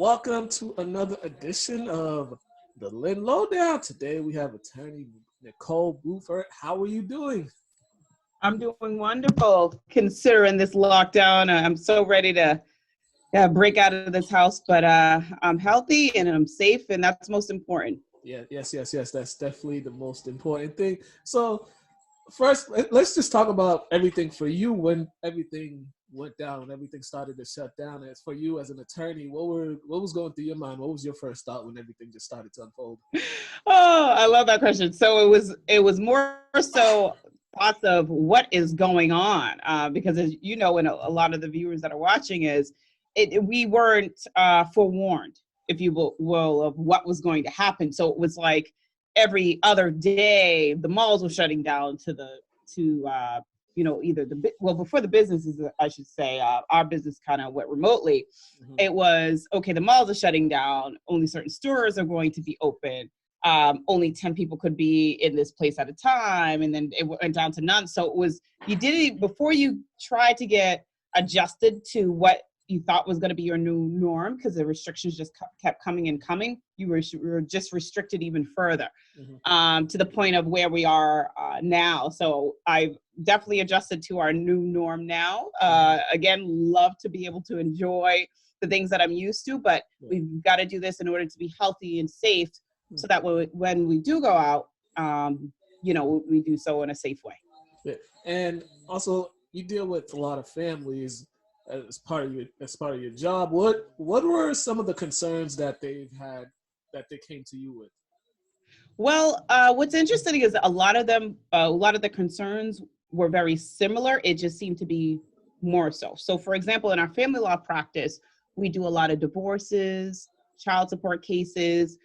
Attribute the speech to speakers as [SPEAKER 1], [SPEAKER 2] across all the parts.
[SPEAKER 1] welcome to another edition of the Lynn Lowdown. Today we have Attorney Nicole Bluefort. How are you doing?
[SPEAKER 2] I'm doing wonderful considering this lockdown. I'm so ready to break out of this house, but I'm healthy and I'm safe, and that's most important.
[SPEAKER 1] Yes. That's definitely the most important thing. So first, let's just talk about everything for you when everything went down, when everything started to shut down. As for you as an attorney, what was going through your mind? What was your first thought when everything just started to unfold?
[SPEAKER 2] Oh, I love that question. So it was more so thoughts of what is going on, because as you know, and a lot of the viewers that are watching we weren't forewarned, if you will, of what was going to happen. So it was like every other day the malls were shutting down either before the businesses, I should say, our business kind of went remotely. Mm-hmm. It was, okay, the malls are shutting down, only certain stores are going to be open. Only 10 people could be in this place at a time. And then it went down to none. So it was, you did it before you tried to get adjusted to what you thought was going to be your new norm, because the restrictions just kept coming and coming. You were just restricted even further, mm-hmm. To the point of where we are now. So I've definitely adjusted to our new norm now. Again, love to be able to enjoy the things that I'm used to, but we've got to do this in order to be healthy and safe, so that when we do go out, we do so in a safe way.
[SPEAKER 1] Yeah. And also, you deal with a lot of families as part of your job. What were some of the concerns that they've had that they came to you with?
[SPEAKER 2] Well, what's interesting is a lot of the concerns were very similar. It just seemed to be more so. So, for example, in our family law practice, we do a lot of divorces, child support cases,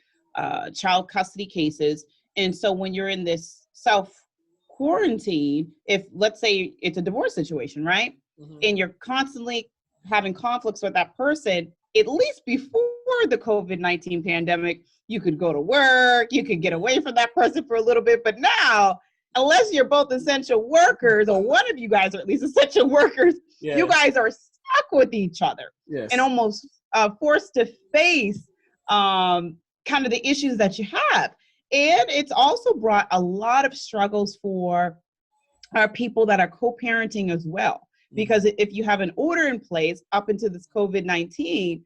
[SPEAKER 2] child custody cases. And so when you're in this self-quarantine, if let's say it's a divorce situation, right? Mm-hmm. And you're constantly having conflicts with that person, at least before the COVID-19 pandemic, you could go to work, you could get away from that person for a little bit. But now, unless you're both essential workers, or one of you guys are at least essential workers, you guys are stuck with each other, and almost forced to face kind of the issues that you have. And it's also brought a lot of struggles for our people that are co-parenting as well. Because if you have an order in place up into this COVID-19,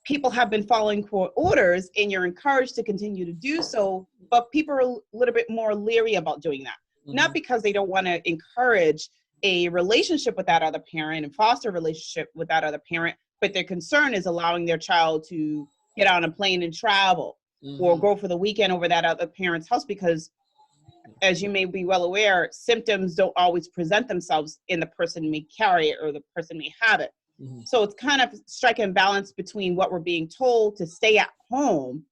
[SPEAKER 2] people have been following court orders, and you're encouraged to continue to do so, but people are a little bit more leery about doing that. Mm-hmm. Not because they don't want to encourage a relationship with that other parent and foster a relationship with that other parent, but their concern is allowing their child to get on a plane and travel, mm-hmm. or go for the weekend over that other parent's house, because as you may be well aware, symptoms don't always present themselves in the person may carry it or the person may have it. Mm-hmm. So it's kind of striking a balance between what we're being told to stay at home,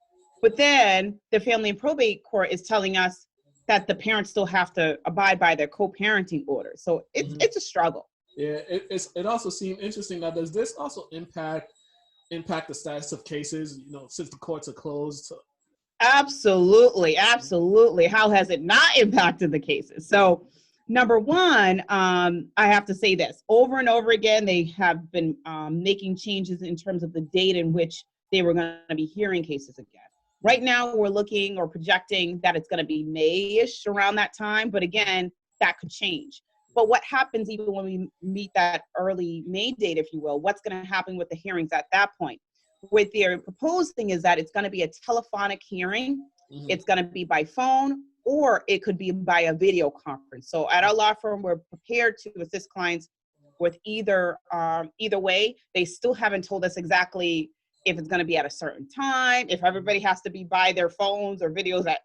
[SPEAKER 2] but then the family and probate court is telling us that the parents still have to abide by their co-parenting order. So it's a struggle.
[SPEAKER 1] Yeah, it also seemed interesting. Now, does this also impact the status of cases, since the courts are closed?
[SPEAKER 2] Absolutely. How has it not impacted the cases? So, number one, I have to say this. Over and over again, they have been making changes in terms of the date in which they were going to be hearing cases again. Right now, we're looking or projecting that it's going to be May-ish, around that time. But again, that could change. But what happens even when we meet that early May date, if you will? What's going to happen with the hearings at that point? What they're proposing is that it's going to be a telephonic hearing. Mm-hmm. It's going to be by phone, or it could be by a video conference. So at our law firm, we're prepared to assist clients with either way. They still haven't told us exactly if it's going to be at a certain time, if everybody has to be by their phones or videos at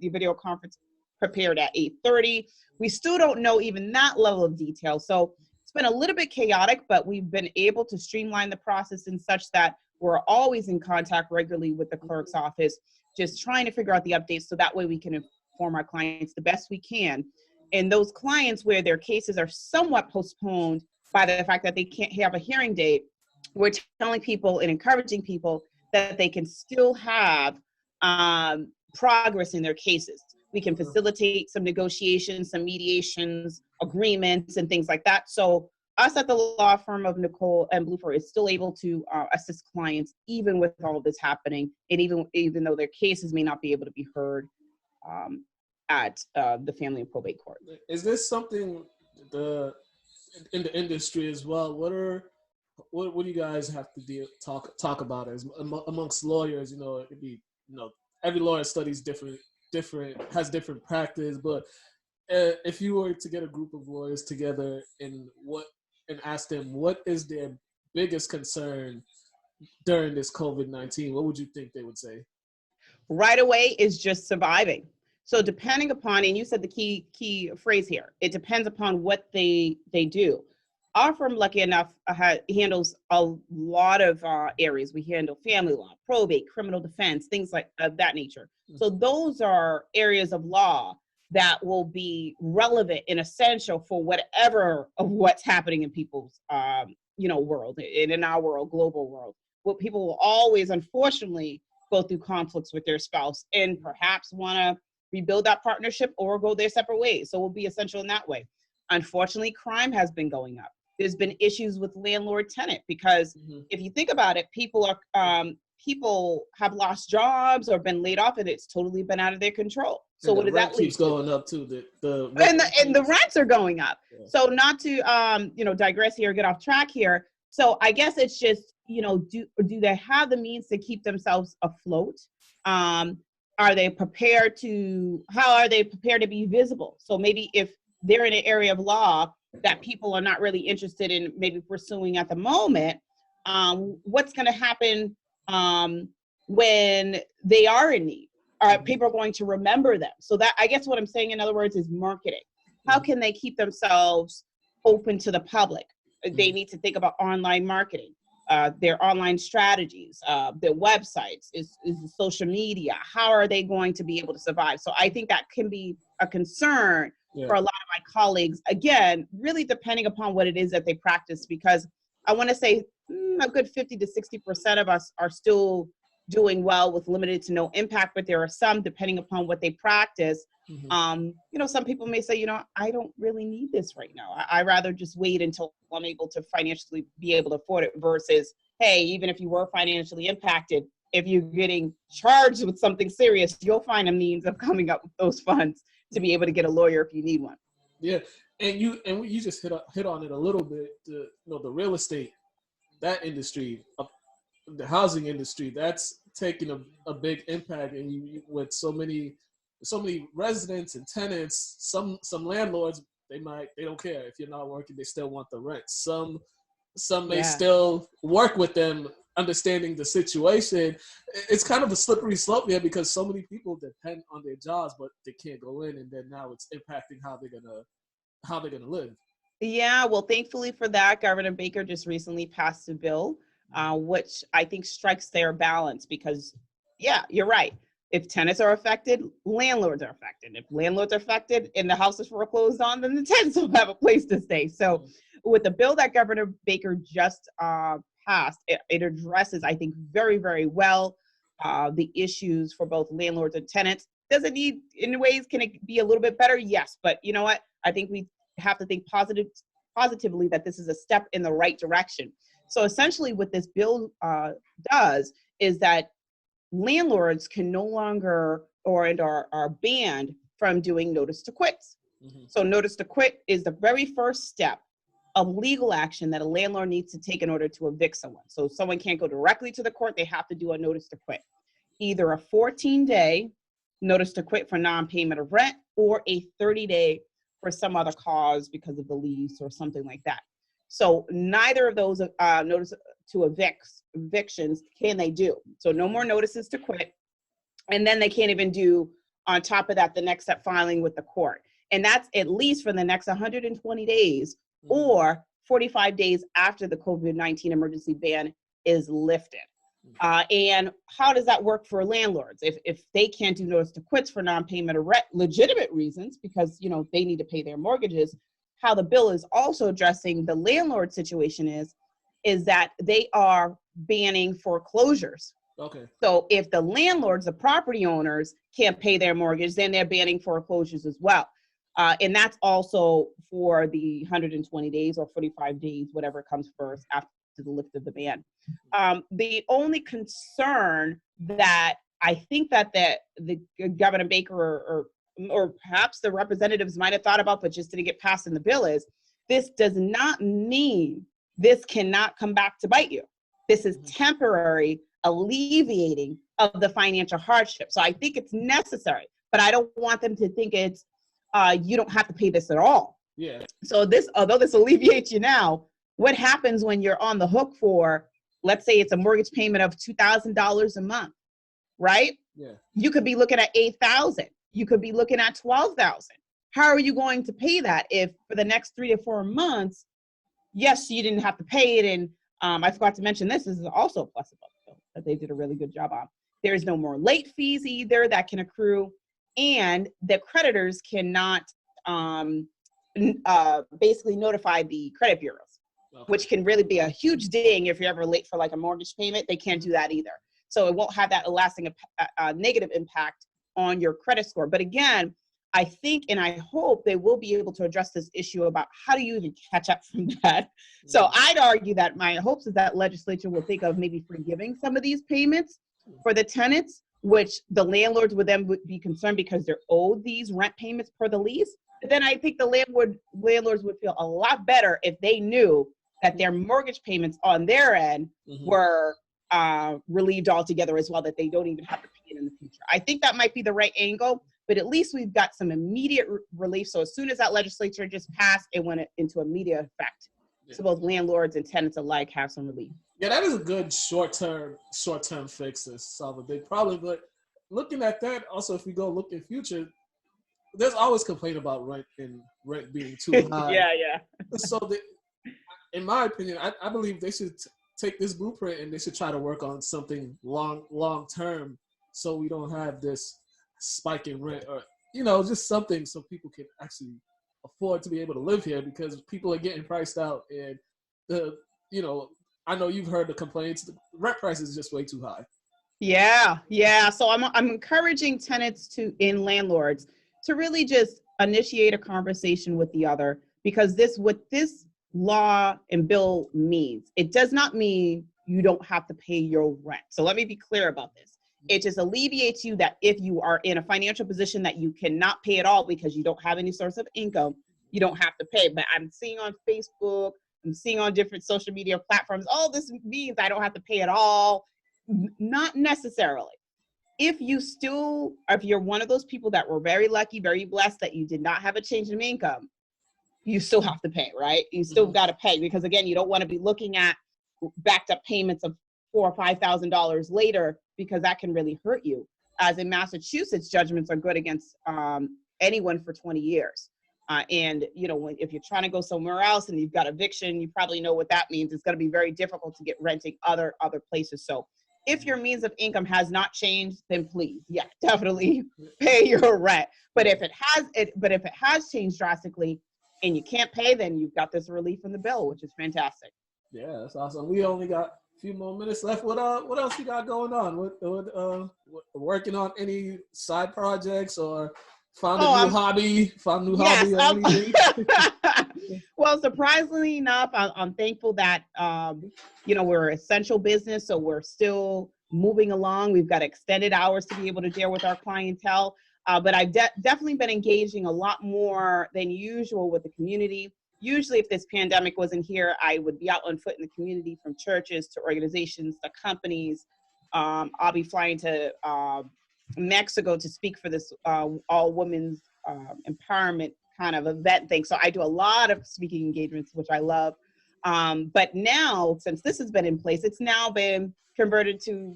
[SPEAKER 2] the video conference prepared at 8:30. We still don't know even that level of detail. So it's been a little bit chaotic, but we've been able to streamline the process in such that we're always in contact regularly with the clerk's office, just trying to figure out the updates so that way we can inform our clients the best we can. And those clients where their cases are somewhat postponed by the fact that they can't have a hearing date, we're telling people and encouraging people that they can still have progress in their cases. We can facilitate some negotiations, some mediations, agreements, and things like that. So us at the law firm of Nicole and Bluefort is still able to assist clients even with all of this happening, and even though their cases may not be able to be heard at the family and probate court.
[SPEAKER 1] Is this something in the industry as well? What do you guys have to talk about as amongst lawyers? You know, it'd be, you know, every lawyer studies different has different practice, but if you were to get a group of lawyers together and ask them what is their biggest concern during this COVID-19, what would you think they would say?
[SPEAKER 2] Right away is just surviving. So depending upon, and you said the key phrase here, it depends upon what they do. Our firm, lucky enough, handles a lot of areas. We handle family law, probate, criminal defense, things like of that nature. So those are areas of law that will be relevant and essential for whatever of what's happening in people's world, and in our world, global world. What people will always, unfortunately, go through conflicts with their spouse and perhaps want to rebuild that partnership or go their separate ways. So it will be essential in that way. Unfortunately, crime has been going up. There's been issues with landlord-tenant because if you think about it, people have lost jobs or been laid off, and it's totally been out of their control. So what does that lead to?
[SPEAKER 1] Keeps going up too.
[SPEAKER 2] And the rents are going up. Yeah. So not to digress here, get off track here. So I guess it's just, do they have the means to keep themselves afloat? Are they prepared how are they prepared to be visible? So maybe if they're in an area of law that people are not really interested in maybe pursuing at the moment, what's going to happen when they are in need? Are people going to remember them? So that, I guess what I'm saying, in other words, is marketing. How can they keep themselves open to the public? They need to think about online marketing, their online strategies, their websites, is social media. How are they going to be able to survive? So I think that can be a concern for a lot of my colleagues. Again, really depending upon what it is that they practice, because I want to say a good 50 to 60% of us are still doing well with limited to no impact, but there are some, depending upon what they practice. Some people may say, I don't really need this right now. I'd rather just wait until I'm able to financially be able to afford it, versus, hey, even if you were financially impacted, if you're getting charged with something serious, you'll find a means of coming up with those funds to be able to get a lawyer if you need one.
[SPEAKER 1] Yeah, and you just hit on it a little bit. The real estate, that industry, the housing industry, that's taking a big impact, and you with so many residents and tenants. Some landlords, they don't care if you're not working, they still want the rent. Some may still work with them, understanding the situation. It's kind of a slippery slope here because so many people depend on their jobs, but they can't go in, and then now it's impacting how they're gonna live.
[SPEAKER 2] Yeah, well, thankfully for that, Governor Baker just recently passed a bill, which I think strikes their balance, because, yeah, you're right. If tenants are affected, landlords are affected. If landlords are affected and the house is foreclosed on, then the tenants will have a place to stay. So with the bill that Governor Baker just passed, it addresses, I think, very, very well the issues for both landlords and tenants. Does it need, in ways, can it be a little bit better? Yes, but you know what? I think we have to think positively that this is a step in the right direction. So essentially what this bill does is that landlords can no longer are banned from doing notice to quits. So notice to quit is the very first step of legal action that a landlord needs to take in order to evict someone. So someone can't go directly to the court, they have to do a notice to quit. Either a 14-day notice to quit for non-payment of rent, or a 30-day for some other cause because of the lease or something like that. So neither of those notice to evictions can they do. So no more notices to quit. And then they can't even do, on top of that, the next step, filing with the court. And that's at least for the next 120 days or 45 days after the COVID-19 emergency ban is lifted. And how does that work for landlords? If they can't do notice to quits for non-payment of rent, legitimate reasons, because they need to pay their mortgages, how the bill is also addressing the landlord situation is that they are banning foreclosures.
[SPEAKER 1] Okay.
[SPEAKER 2] So if the landlords, the property owners, can't pay their mortgage, then they're banning foreclosures as well. And that's also for the 120 days or 45 days, whatever comes first after the lift of the ban. The only concern that I think that the Governor Baker or perhaps the representatives might have thought about, but just didn't get passed in the bill is, this does not mean this cannot come back to bite you. This is temporary alleviating of the financial hardship. So I think it's necessary, but I don't want them to think it's, you don't have to pay this at all.
[SPEAKER 1] Yeah.
[SPEAKER 2] So this, although this alleviates you now, what happens when you're on the hook for, let's say it's a mortgage payment of $2,000 a month, right?
[SPEAKER 1] Yeah.
[SPEAKER 2] You could be looking at $8,000. You could be looking at $12,000. How are you going to pay that if for the next 3 to 4 months, yes, you didn't have to pay it? And I forgot to mention this is also a plus about the bill that they did a really good job on. There's no more late fees either that can accrue, and the creditors cannot basically notify the credit bureaus, which can really be a huge ding if you're ever late for like a mortgage payment. They can't do that either. So it won't have that lasting negative impact on your credit score. But again, I think and I hope they will be able to address this issue about how do you even catch up from that. So I'd argue that my hopes is that legislature will think of maybe forgiving some of these payments for the tenants, which the landlords would then be concerned because they're owed these rent payments per the lease. But then I think the landlords would feel a lot better if they knew that their mortgage payments on their end were relieved altogether as well, that they don't even have to pay it in the future. I think that might be the right angle, but at least we've got some immediate relief. So as soon as that legislature just passed, it went into immediate effect. Yeah. So both landlords and tenants alike have some relief.
[SPEAKER 1] Yeah, that is a good short-term fix to solve a big problem. But looking at that, also, if we go look in future, there's always complaint about rent being too high.
[SPEAKER 2] Yeah.
[SPEAKER 1] So in my opinion, I believe they should take this blueprint and they should try to work on something long term, so we don't have this spike in rent, or just something so people can actually afford to be able to live here, because people are getting priced out. And I know you've heard the complaints, the rent price is just way too high.
[SPEAKER 2] Yeah. So I'm encouraging tenants and landlords to really just initiate a conversation with the other, because what this law and bill means, it does not mean you don't have to pay your rent. So let me be clear about this. It just alleviates you that if you are in a financial position that you cannot pay at all because you don't have any source of income, you don't have to pay. But I'm seeing on Facebook, I'm seeing on different social media platforms, this means I don't have to pay at all. Not necessarily. If you're one of those people that were very lucky, very blessed that you did not have a change in income, you still have to pay, right? You still got to pay, because again, you don't want to be looking at backed up payments of $4,000 or $5,000 later, because that can really hurt you. As in Massachusetts, judgments are good against anyone for 20 years. And if you're trying to go somewhere else and you've got eviction, you probably know what that means. It's going to be very difficult to get renting other places. So if your means of income has not changed, then please, definitely pay your rent. But if it has changed drastically and you can't pay, then you've got this relief in the bill, which is fantastic.
[SPEAKER 1] Yeah, that's awesome. We only got a few more minutes left. What else you got going on? What working on any side projects, or found a new hobby or anything?
[SPEAKER 2] Well, surprisingly enough, I'm thankful that we're an essential business, so we're still moving along. We've got extended hours to be able to deal with our clientele, but I've definitely been engaging a lot more than usual with the community. Usually, if this pandemic wasn't here, I would be out on foot in the community, from churches to organizations to companies. I'll be flying to Mexico to speak for this all women's empowerment kind of event thing. So I do a lot of speaking engagements, which I love. But now, since this has been in place, it's now been converted to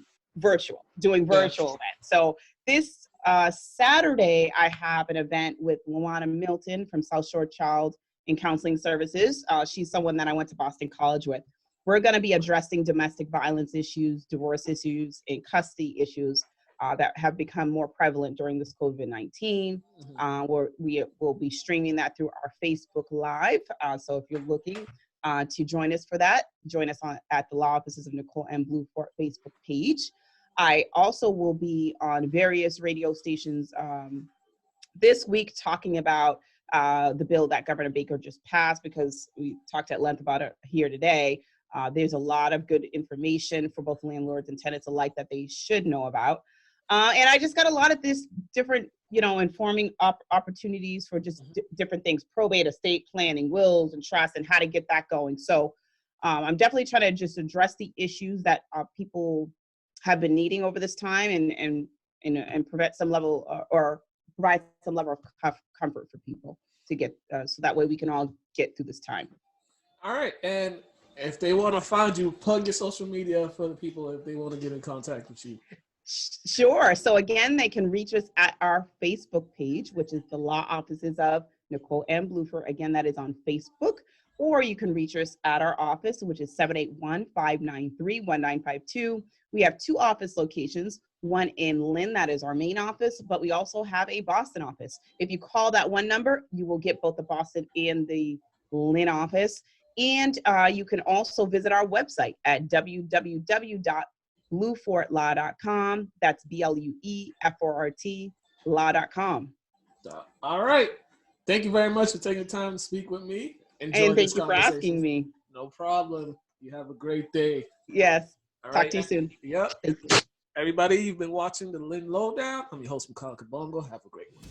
[SPEAKER 2] doing virtual events. So this Saturday, I have an event with Luana Milton from South Shore Child and Counseling Services. She's someone that I went to Boston College with. We're going to be addressing domestic violence issues, divorce issues, and custody issues that have become more prevalent during this COVID-19. We will be streaming that through our Facebook Live. So if you're looking to join us for that, join us at the Law Offices of Nicole M. Bluefort Facebook page. I also will be on various radio stations this week talking about the bill that Governor Baker just passed, because we talked at length about it here today. There's a lot of good information for both landlords and tenants alike that they should know about. And I just got a lot of this different, informing opportunities for just different things, probate, estate planning, wills and trusts, and how to get that going. So I'm definitely trying to just address the issues that people have been needing over this time, and prevent some level or provide some level of comfort for people to get, so that way we can all get through this time.
[SPEAKER 1] All right. And if they want to find you, plug your social media for the people if they want to get in contact with you.
[SPEAKER 2] Sure. So again, they can reach us at our Facebook page, which is the Law Offices of Nicole M. Bluefort. Again, that is on Facebook. Or you can reach us at our office, which is 781-593-1952. We have 2 office locations, one in Lynn, that is our main office, but we also have a Boston office. If you call that one number, you will get both the Boston and the Lynn office. And you can also visit our website at www.bluefortlaw.com. That's BLUEFORT law.com.
[SPEAKER 1] All right. Thank you very much for taking the time to speak with me.
[SPEAKER 2] And thank you for asking me.
[SPEAKER 1] No problem. You have a great day.
[SPEAKER 2] Yes.
[SPEAKER 1] All
[SPEAKER 2] Talk
[SPEAKER 1] right.
[SPEAKER 2] to you soon.
[SPEAKER 1] Yep. Everybody, you've been watching the Lynn Lowdown. I'm your host, Mukala Kabongo. Have a great one.